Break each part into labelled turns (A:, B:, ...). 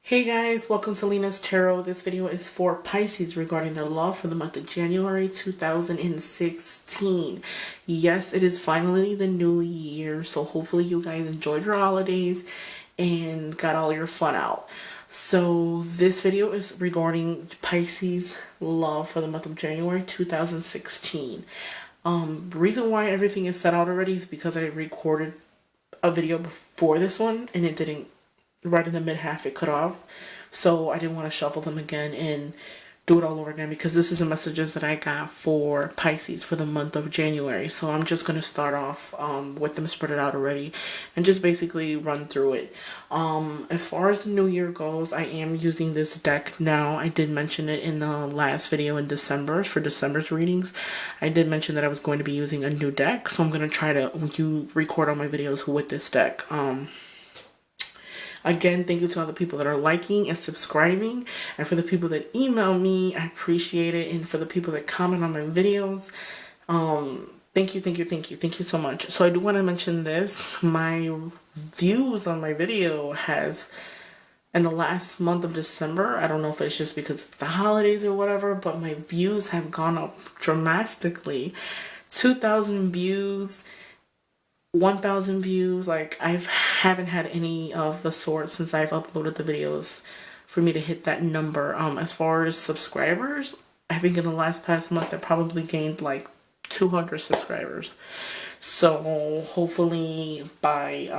A: Hey guys, welcome to Lena's Tarot. This video is for Pisces regarding their love for the month of January 2016. Yes, it is finally the new year, so hopefully you guys enjoyed your holidays and got all your fun out. So this video is regarding Pisces' love for the month of January 2016. The reason why everything is set out already is because I recorded a video before this one and it didn't, right in the mid half it cut off, so I didn't want to shuffle them again and do it all over again because this is the messages that I got for Pisces for the month of January. So I'm just going to start off with them spread it out already and just basically run through it. As far as the new year goes, I am using this deck now. I did mention it in the last video in December for December's readings. I did mention that I was going to be using a new deck, so I'm going to try to record all my videos with this deck. Again, thank you to all the people that are liking and subscribing. And for the people that email me, I appreciate it. And for the people that comment on my videos, thank you so much. So I do want to mention this. My views on my video has, in the last month of December, I don't know if it's just because it's the holidays or whatever, but my views have gone up dramatically. 2,000 views. 1,000 views. Like, I haven't had any of the sort since I've uploaded the videos for me to hit that number. As far as subscribers, I think in the past month I probably gained like 200 subscribers. So hopefully by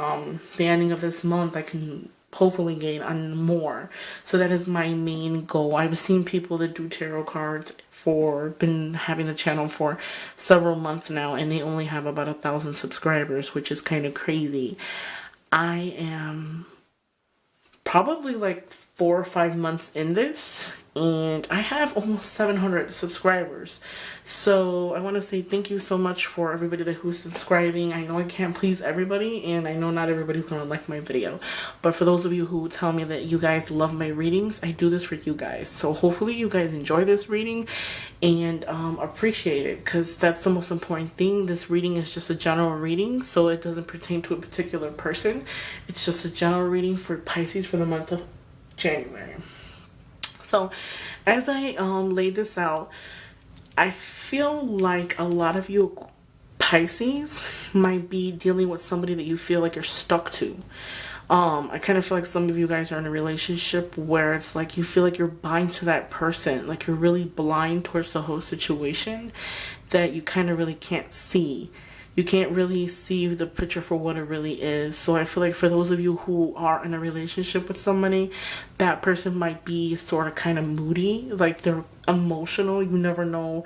A: the ending of this month I can hopefully gain on more. So that is my main goal. I've seen people that do tarot cards been having the channel for several months now, and they only have about 1,000 subscribers, which is kind of crazy. I am probably like 4 or 5 months in this, and I have almost 700 subscribers. So I want to say thank you so much for everybody who's subscribing. I know I can't please everybody, and I know not everybody's going to like my video. But for those of you who tell me that you guys love my readings, I do this for you guys. So hopefully you guys enjoy this reading and appreciate it, because that's the most important thing. This reading is just a general reading, so it doesn't pertain to a particular person. It's just a general reading for Pisces for the month of January. So as I laid this out, I feel like a lot of you Pisces might be dealing with somebody that you feel like you're stuck to. I kind of feel like some of you guys are in a relationship where it's like you feel like you're bind to that person, like you're really blind towards the whole situation, that you kind of really can't see. You can't really see the picture for what it really is. So I feel like for those of you who are in a relationship with somebody, that person might be sort of kind of moody, like they're emotional. You never know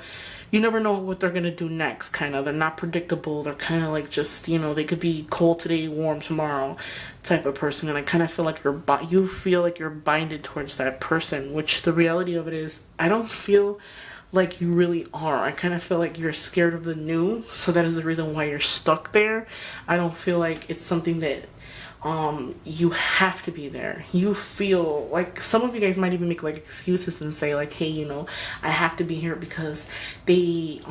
A: what they're gonna do next. Kind of, they're not predictable. They're kind of like just, you know, they could be cold today, warm tomorrow, type of person. And I kind of feel like you feel like you're binded towards that person. Which the reality of it is, I don't feel like you really are. I kind of feel like you're scared of the new, so that is the reason why you're stuck there. I don't feel like it's something that you have to be there. You feel like some of you guys might even make like excuses and say like, hey, you know, I have to be here because they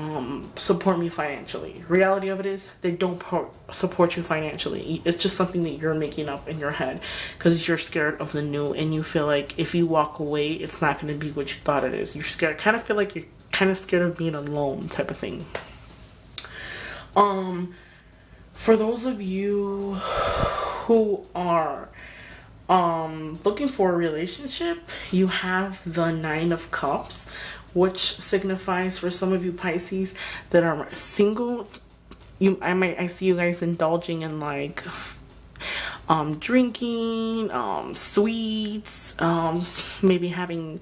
A: support me financially. Reality of it is, they don't support you financially. It's just something that you're making up in your head because you're scared of the new, and you feel like if you walk away, it's not going to be what you thought it is. You're scared, kind of feel like you're kind of scared of being alone, type of thing. For those of you who are looking for a relationship, you have the 9 of Cups, which signifies for some of you Pisces that are single, I see you guys indulging in like drinking, sweets, maybe having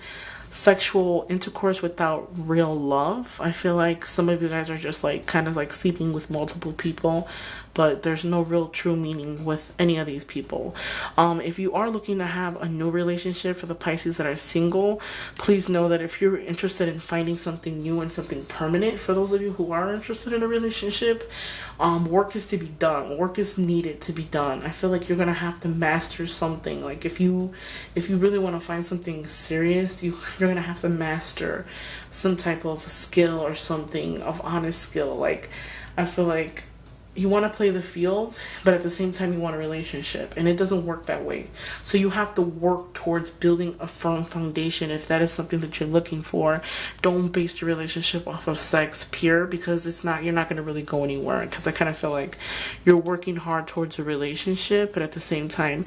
A: sexual intercourse without real love. I feel like some of you guys are just like kind of like sleeping with multiple people, but there's no real true meaning with any of these people. If you are looking to have a new relationship, for the Pisces that are single, please know that if you're interested in finding something new and something permanent, for those of you who are interested in a relationship, work is to be done. Work is needed to be done. I feel like you're gonna have to master something. Like if you really want to find something serious, you're gonna have to master some type of skill or something of honest skill. Like I feel like you want to play the field, but at the same time you want a relationship, and it doesn't work that way. So you have to work towards building a firm foundation if that is something that you're looking for. Don't base your relationship off of sex pure, because it's not, you're not going to really go anywhere, because I kind of feel like you're working hard towards a relationship, but at the same time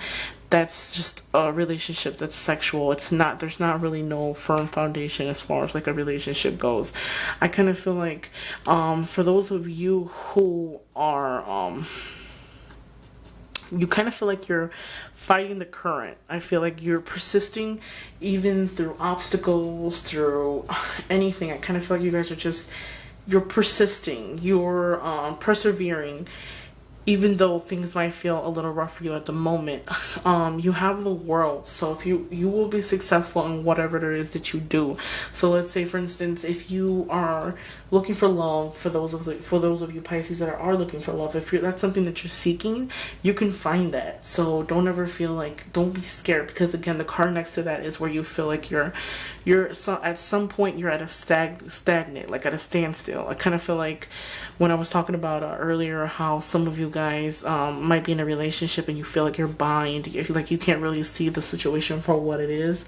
A: that's just a relationship that's sexual. It's not, there's not really no firm foundation as far as like a relationship goes. I kind of feel like for those of you who are you kind of feel like you're fighting the current. I feel like you're persisting even through obstacles, through anything. I kind of feel like you guys are just, you're persisting, you're persevering, even though things might feel a little rough for you at the moment. You have the world, so if you will be successful in whatever it is that you do. So let's say, for instance, if you are looking for love, for those of you Pisces that are looking for love, if that's something that you're seeking, you can find that. So don't ever feel like, don't be scared, because again, the card next to that is where you feel like you're at some point you're at a stagnant, like at a standstill. I kind of feel like when I was talking about earlier how some of you guys might be in a relationship and you feel like you're bind, like you can't really see the situation for what it is.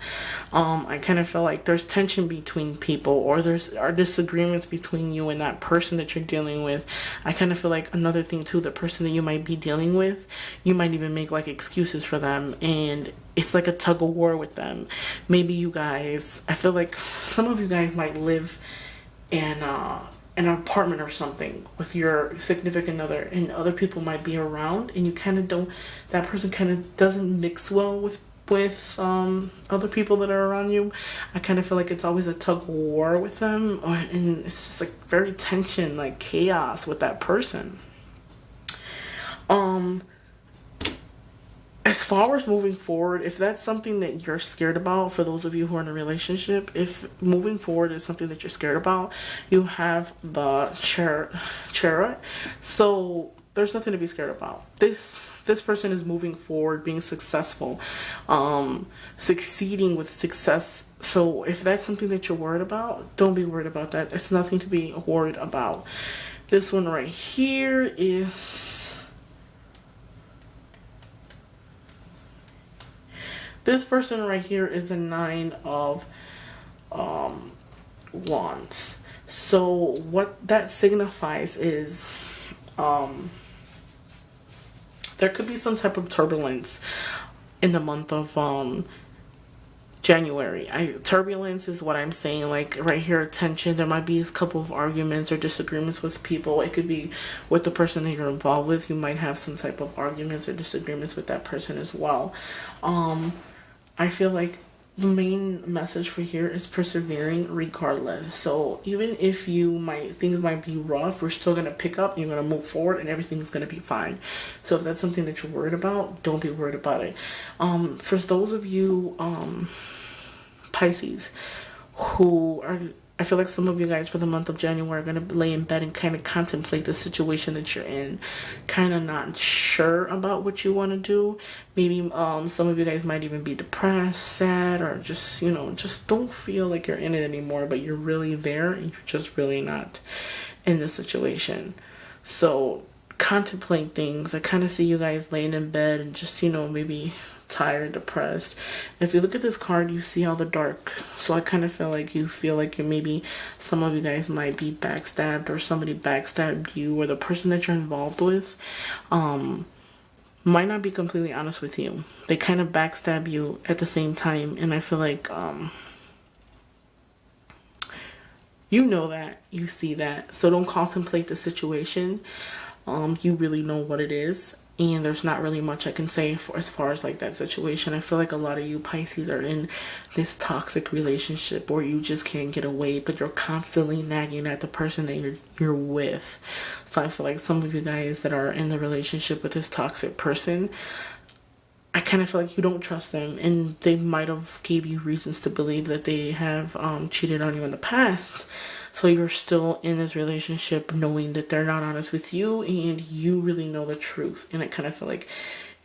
A: I kind of feel like there's tension between people, or there's disagreements between you and that person that you're dealing with. I kind of feel like another thing too, the person that you might be dealing with, you might even make like excuses for them, and it's like a tug of war with them. Maybe you guys, I feel like some of you guys might live in an apartment or something with your significant other, and other people might be around, and you kind of don't, that person kind of doesn't mix well with other people that are around you. I kind of feel like it's always a tug of war with them, and it's just like very tension, like chaos with that person. As far as moving forward, if that's something that you're scared about, for those of you who are in a relationship, if moving forward is something that you're scared about, you have the chariot. So there's nothing to be scared about. This person is moving forward, being successful, succeeding with success. So if that's something that you're worried about, don't be worried about that. It's nothing to be worried about. This one right here is... This person right here is a 9 of Wands. So what that signifies is there could be some type of turbulence in the month of January. Turbulence is what I'm saying, like right here, tension. There might be a couple of arguments or disagreements with people. It could be with the person that you're involved with. You might have some type of arguments or disagreements with that person as well. I feel like the main message for here is persevering regardless. So even if things might be rough, we're still going to pick up, you're going to move forward, and everything's going to be fine. So if that's something that you're worried about, don't be worried about it. For those of you Pisces who are, I feel like some of you guys for the month of January are going to lay in bed and kind of contemplate the situation that you're in, kind of not sure about what you want to do. Maybe some of you guys might even be depressed, sad, or just, just don't feel like you're in it anymore, but you're really there and you're just really not in the situation. So contemplate things. I kind of see you guys laying in bed and just, maybe tired, depressed. If you look at this card, you see all the dark. So I kind of feel like you maybe some of you guys might be backstabbed, or somebody backstabbed you, or the person that you're involved with might not be completely honest with you. They kind of backstab you at the same time, and I feel like you know that, you see that. So don't contemplate the situation. You really know what it is, and there's not really much I can say as far as like that situation. I feel like a lot of you Pisces are in this toxic relationship where you just can't get away, but you're constantly nagging at the person that you're with. So I feel like some of you guys that are in the relationship with this toxic person, I kind of feel like you don't trust them, and they might have gave you reasons to believe that they have cheated on you in the past. So you're still in this relationship knowing that they're not honest with you, and you really know the truth. And I kind of feel like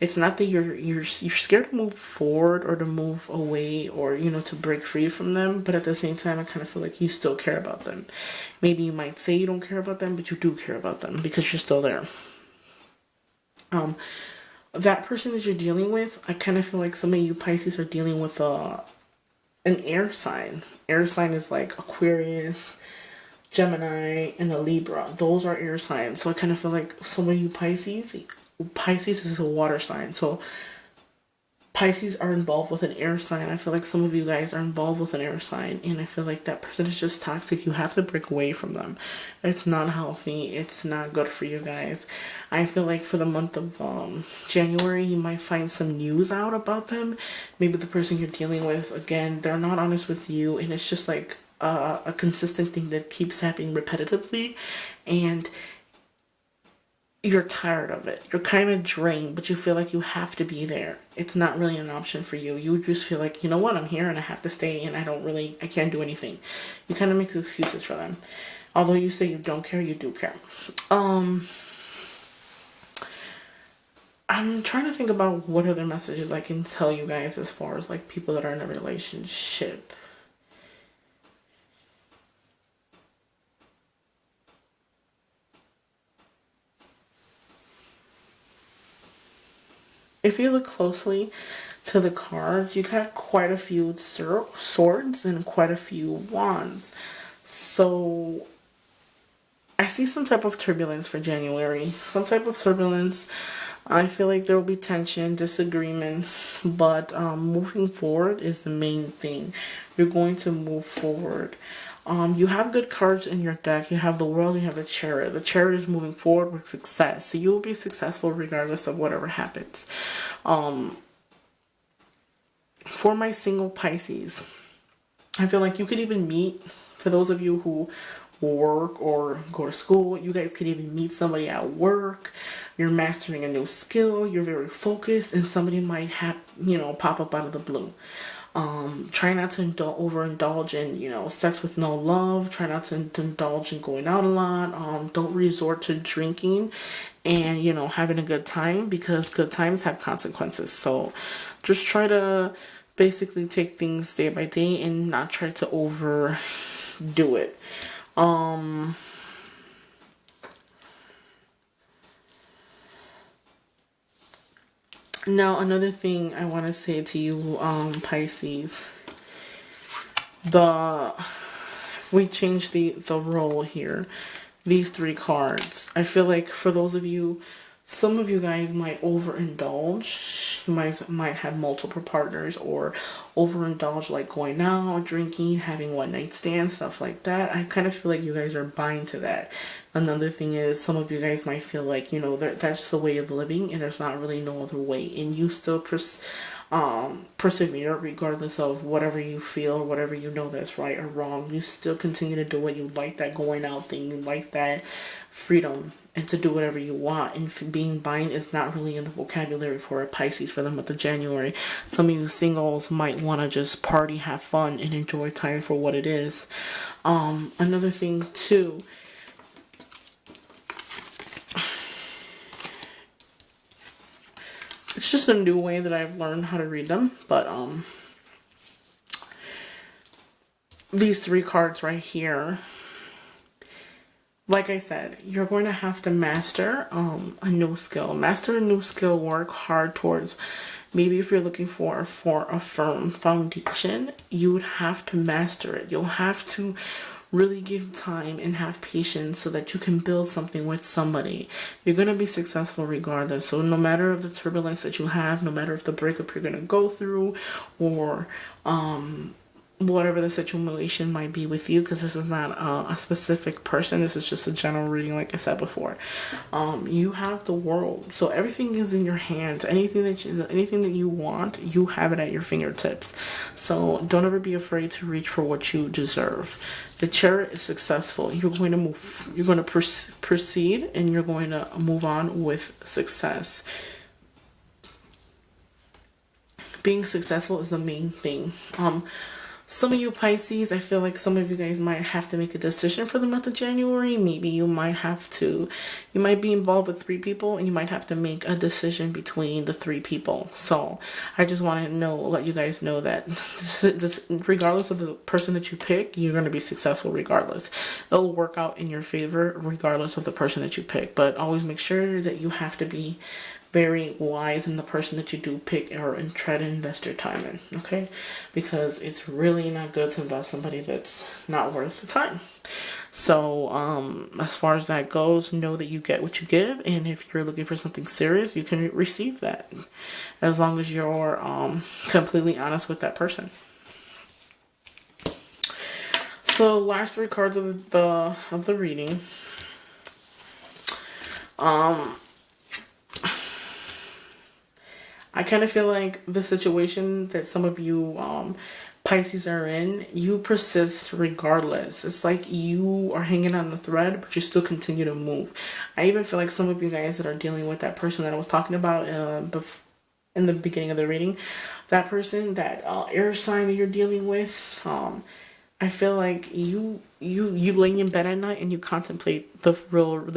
A: it's not that you're scared to move forward or to move away, or to break free from them, but at the same time I kind of feel like you still care about them. Maybe you might say you don't care about them, but you do care about them because you're still there. That person that you're dealing with, I kind of feel like some of you Pisces are dealing with an air sign. Air sign is like Aquarius, Gemini, and a Libra. Those are air signs. So I kind of feel like some of you Pisces is a water sign. So Pisces are involved with an air sign. I feel like some of you guys are involved with an air sign, and I feel like that person is just toxic. You have to break away from them. It's not healthy. It's not good for you guys. I feel like for the month of January, you might find some news out about them. Maybe the person you're dealing with, again, they're not honest with you, and it's just like a consistent thing that keeps happening repetitively, and you're tired of it. You're kind of drained, but you feel like you have to be there. It's not really an option for you. You just feel like, you know what, I'm here and I have to stay, and I can't do anything. You kind of make excuses for them. Although you say you don't care, you do care. I'm trying to think about what other messages I can tell you guys as far as like people that are in a relationship. If you look closely to the cards, you got quite a few swords and quite a few wands. So I see some type of turbulence for January. Some type of turbulence. I feel like there will be tension, disagreements, but moving forward is the main thing. You're going to move forward. You have good cards in your deck. You have the World, you have the Chariot. The Chariot is moving forward with success. So you will be successful regardless of whatever happens. For my single Pisces, I feel like you could even meet, for those of you who work or go to school, you guys could even meet somebody at work. You're mastering a new skill. You're very focused, and somebody might have, pop up out of the blue. Try not to overindulge in, sex with no love. Try not to indulge in going out a lot. Don't resort to drinking and, having a good time, because good times have consequences. So just try to basically take things day by day and not try to overdo it. Now, another thing I want to say to you, Pisces, if we change the role here, these three cards, I feel like for those of you, some of you guys might overindulge. You might have multiple partners, or overindulge, like going out, drinking, having one-night stands, stuff like that. I kind of feel like you guys are buying to that. Another thing is, some of you guys might feel like, that's the way of living, and there's not really no other way, and you still persevere regardless of whatever you feel or whatever you know that's right or wrong. You still continue to do it. You like that going out thing. You like that freedom and to do whatever you want. And being buying is not really in the vocabulary for a Pisces for the month of January. Some of you singles might want to just party, have fun, and enjoy time for what it is. Another thing too, it's just a new way that I've learned how to read them, but these three cards right here, like I said, you're going to have to master a new skill. Master a new skill, work hard towards, maybe if you're looking for a firm foundation, you would have to master it. You'll have to really give time and have patience so that you can build something with somebody. You're going to be successful regardless. So no matter of the turbulence that you have, no matter if the breakup you're going to go through, or whatever the situation might be with you, because this is not a specific person, this is just a general reading, like I said before. You have the world, so everything is in your hands. Anything that you want, you have it at your fingertips. So don't ever be afraid to reach for what you deserve. The Chariot is successful. You're going to proceed, and you're going to move on with success. Being successful is the main thing. Some of you Pisces, I feel like some of you guys might have to make a decision for the month of January. Maybe you might be involved with 3 people, and you might have to make a decision between the 3 people. So I just want to let you guys know that regardless of the person that you pick, you're going to be successful regardless. It'll work out in your favor regardless of the person that you pick. But always make sure that you have to be very wise in the person that you do pick or and try to invest your time in, okay? Because it's really not good to invest somebody that's not worth the time. So, as far as that goes, know that you get what you give, and if you're looking for something serious, you can receive that, as long as you're completely honest with that person. So, last 3 cards of the reading. I kind of feel like the situation that some of you Pisces are in, you persist regardless. It's like you are hanging on the thread, but you still continue to move. I even feel like some of you guys that are dealing with that person that I was talking about in the beginning of the reading, that person, that air sign that you're dealing with, I feel like you lay in bed at night and you contemplate the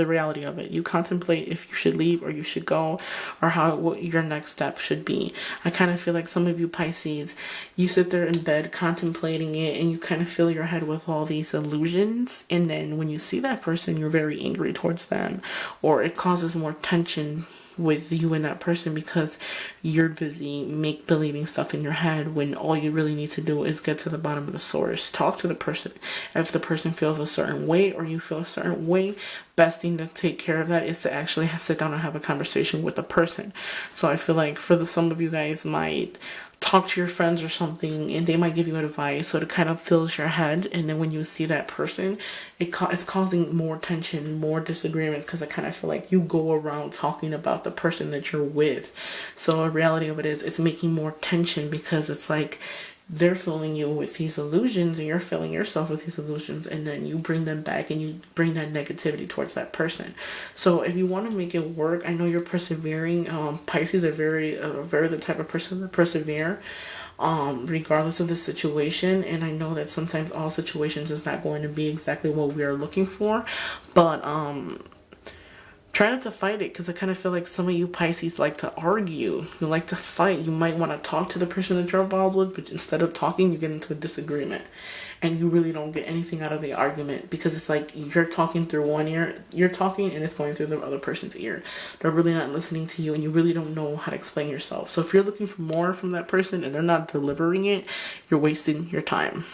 A: reality of it. You contemplate if you should leave or you should go, or what your next step should be. I kind of feel like some of you Pisces, you sit there in bed contemplating it, and you kind of fill your head with all these illusions, and then when you see that person, you're very angry towards them, or it causes more tension with you and that person because you're busy believing stuff in your head, when all you really need to do is get to the bottom of the source. Talk to the person. If the person feels a certain way or you feel a certain way, best thing to take care of that is to actually sit down and have a conversation with the person. So I feel like some of you guys might talk to your friends or something, and they might give you advice, so it kind of fills your head, and then when you see that person, it's causing more tension, more disagreements, because I kind of feel like you go around talking about the person that you're with. So the reality of it is, it's making more tension, because it's like they're filling you with these illusions and you're filling yourself with these illusions, and then you bring them back and you bring that negativity towards that person. So if you want to make it work, I know you're persevering. Pisces are very the type of person that persevere regardless of the situation, and I know that sometimes all situations is not going to be exactly what we are looking for, but try not to fight it, because I kind of feel like some of you Pisces like to argue. You like to fight. You might want to talk to the person that you're involved with, but instead of talking, you get into a disagreement. And you really don't get anything out of the argument, because it's like you're talking through one ear, you're talking, and it's going through the other person's ear. They're really not listening to you, and you really don't know how to explain yourself. So if you're looking for more from that person and they're not delivering it, you're wasting your time.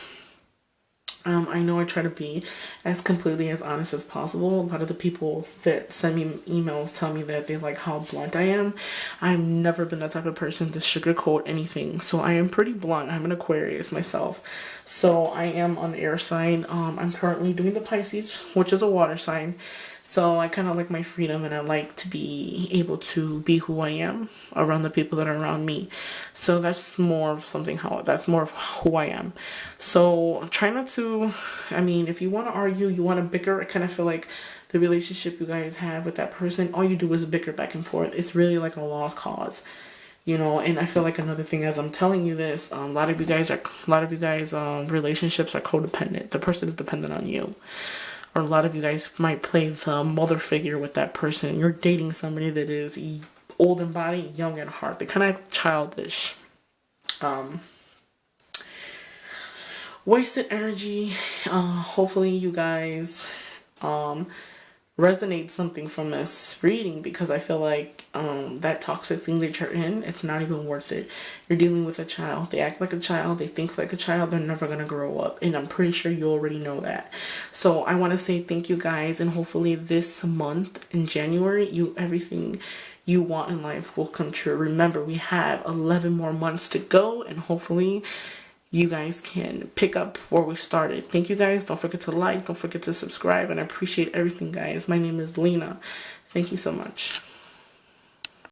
A: I know I try to be as completely as honest as possible. A lot of the people that send me emails tell me that they like how blunt I am. I've never been that type of person to sugarcoat anything. So I am pretty blunt. I'm an Aquarius myself. So I am on the air sign. I'm currently doing the Pisces, which is a water sign. So I kind of like my freedom, and I like to be able to be who I am around the people that are around me. So that's more of who I am. So try not to, if you want to argue, you want to bicker, I kind of feel like the relationship you guys have with that person, all you do is bicker back and forth. It's really like a lost cause. And I feel like another thing, as I'm telling you this, a lot of you guys relationships are codependent. The person is dependent on you. Or a lot of you guys might play the mother figure with that person. You're dating somebody that is old in body, young at heart. They're kind of childish. Wasted energy. Hopefully you guys resonate something from this reading, because I feel like that toxic thing that you're in, it's not even worth it. You're dealing with a child. They act like a child. They think like a child. They're never going to grow up. And I'm pretty sure you already know that. So I want to say thank you guys. And hopefully this month in January, everything you want in life will come true. Remember, we have 11 more months to go. And hopefully you guys can pick up where we started. Thank you guys. Don't forget to like. Don't forget to subscribe. And I appreciate everything, guys. My name is Lena. Thank you so much.